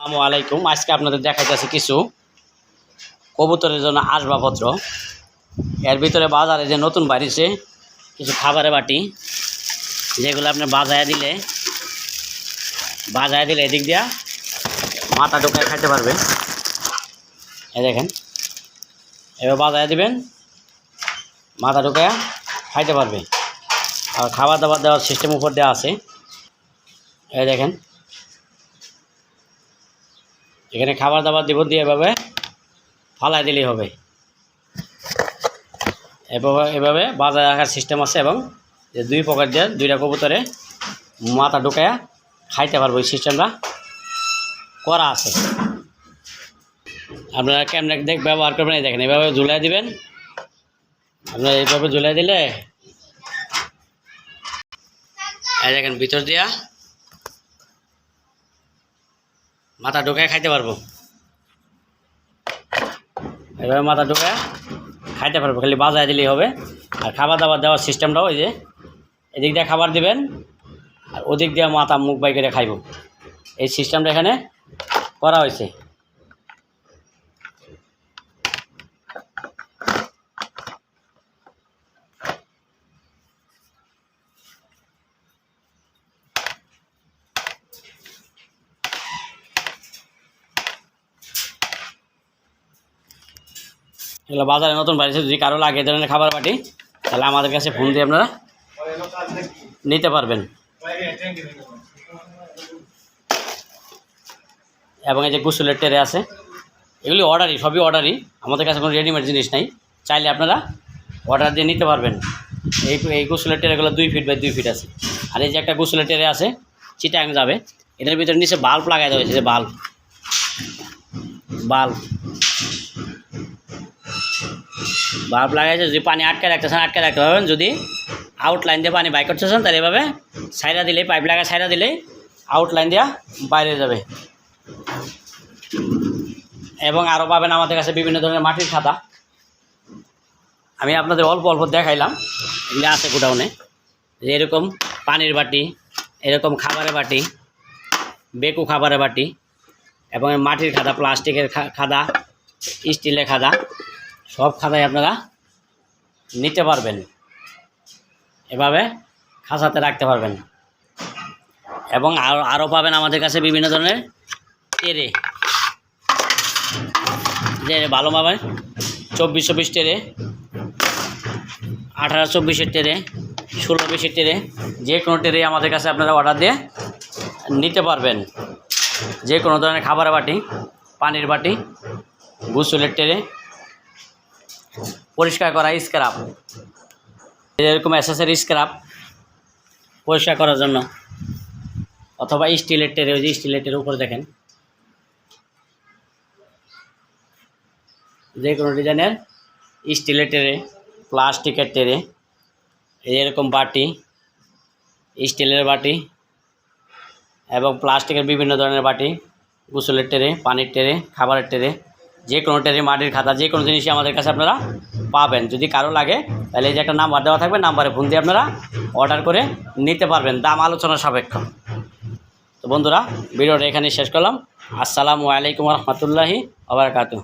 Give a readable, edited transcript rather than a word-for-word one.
আসসালামু আলাইকুম। আজকে আপনাদের দেখাইতেছি কিছু কবুতরের জন্য আসবাবপত্র। এর ভিতরে বাজারে যে নতুন বাড়িছে কিছু খাবারের বাটি, যেগুলো আপনি বাজায় দিলে এদিক দিয়া মাথা ঢোকায় খাইতে পারবে। এই দেখেন, এবার বাজায় দিবেন, মাথা ঢোকায় খাইতে পারবে। আর খাবার দাবার দেওয়ার সিস্টেম উপর দেওয়া আছে। এই দেখেন, এখানে খাবার দাবার দিব, দিয়ে এভাবে ফালাই দিলেই হবে। এভাবে বাজায় রাখার সিস্টেম আছে, এবং যে দুই পকেট দিয়ে দুইটা কবুতরে মাথা ঢুকায়া খাইতে পারবো, এই সিস্টেমটা করা আছে। আপনারা কেমনে ব্যবহার করবেন, এই দেখেন, এভাবে ঝুলাই দিবেন। আপনারা এইভাবে ঝুলাই দিলে এই দেখেন ভিতর দিয়া মাথা ঢুকায় খাইতে পারবো। এভাবে মাথা ঢুকায় খাইতে পারবো, খালি বাজায় দিলেই হবে। আর খাবার দাবার দেওয়ার সিস্টেমটাও ওই যে এদিক দিয়ে খাবার দিবেন, আর ওদিক দিয়ে মাথা মুখ বাই করে খাইব। এই সিস্টেমটা এখানে করা হয়েছে। এগুলো বাজারে নতুন বাড়িছে, যদি কারো লাগে এই ধরনের খাবার বাটি, তাহলে আমাদের কাছে ফোন দিয়ে আপনারা নিতে পারবেন। এবং এই যে গোসলের ট্রে আছে, এগুলি অর্ডারই, সবই অর্ডারই, আমাদের কাছে কোনো রেডিমেড জিনিস নাই। চাইলে আপনারা অর্ডার দিয়ে নিতে পারবেন। এই গোসলের ট্রেগুলো 2 ফিট বাই 2 ফিট আছে। আর এই যে একটা গোসলের ট্রে আছে, চিটাং যাবে, এটার ভিতরে নিচে বাল্ব লাগাই দেওয়া হয়েছে। যে বাল্ব লাগাইছে, যদি পানি আটকে রাখতেছেন আটকে রাখতে পারবেন। যদি আউটলাইন দিয়ে পানি বাইর করতেছেন, তাহলে এভাবে সাইডা দিলেই, পাইপ লাগা সাইডা দিলেই আউটলাইন দিয়া বাইরে যাবে। এবং আরও পাবেন আমাদের কাছে বিভিন্ন ধরনের মাটির খাতা। আমি আপনাদের অল্প অল্প দেখাইলাম, এগুলো আছে গোডাউনে। এরকম পানির বাটি, এরকম খাবারের বাটি, বেকু খাবারের বাটি, এবং মাটির খাদা, প্লাস্টিকের খাদা, স্টিলের খাদা, সব খাদাই আপনারা নিতে পারবেন। এভাবে খাঁচাতে রাখতে পারবেন। এবং আরও পাবেন আমাদের কাছে বিভিন্ন ধরনের টেরে, যে ভালো পাবেন 24-24 টেরে, 18-24 টেরে, 16-20 টেরে, যে কোনো টেরে আমাদের কাছে আপনারা অর্ডার দিয়ে নিতে পারবেন। যে কোনো ধরনের খাবারের বাটি, পানির বাটি, গোসলের টেরে, পরিষ্কার করা স্ক্রাব, এরকম অ্যাসেসরি স্ক্রাব পরিষ্কার করার জন্য, অথবা স্টিলের টেরে, ওই যে স্টিলের টেরের উপরে দেখেন যে কোনো ডিজাইনের স্টিলের টেরে, প্লাস্টিকের টেরে, এরকম বাটি, স্টিলের বাটি এবং প্লাস্টিকের বিভিন্ন ধরনের বাটি, গোসলের টেরে, পানির টেরে, খাবারের টেরে, যে কোনো টেরে, মাটির খাতা, যে কোনো জিনিসই আমাদের কাছে আপনারা পাবেন। যদি কারো লাগে তাহলে এই যে একটা নাম্বার দেওয়া থাকবে, নাম্বারে ফোন দিয়ে আপনারা অর্ডার করে নিতে পারবেন, দাম আলোচনা সাপেক্ষ। তো বন্ধুরা, ভিডিওটা এখানে শেষ করলাম। আসসালামু আলাইকুম রহমতুল্লাহি ওয়া বারাকাতুহু।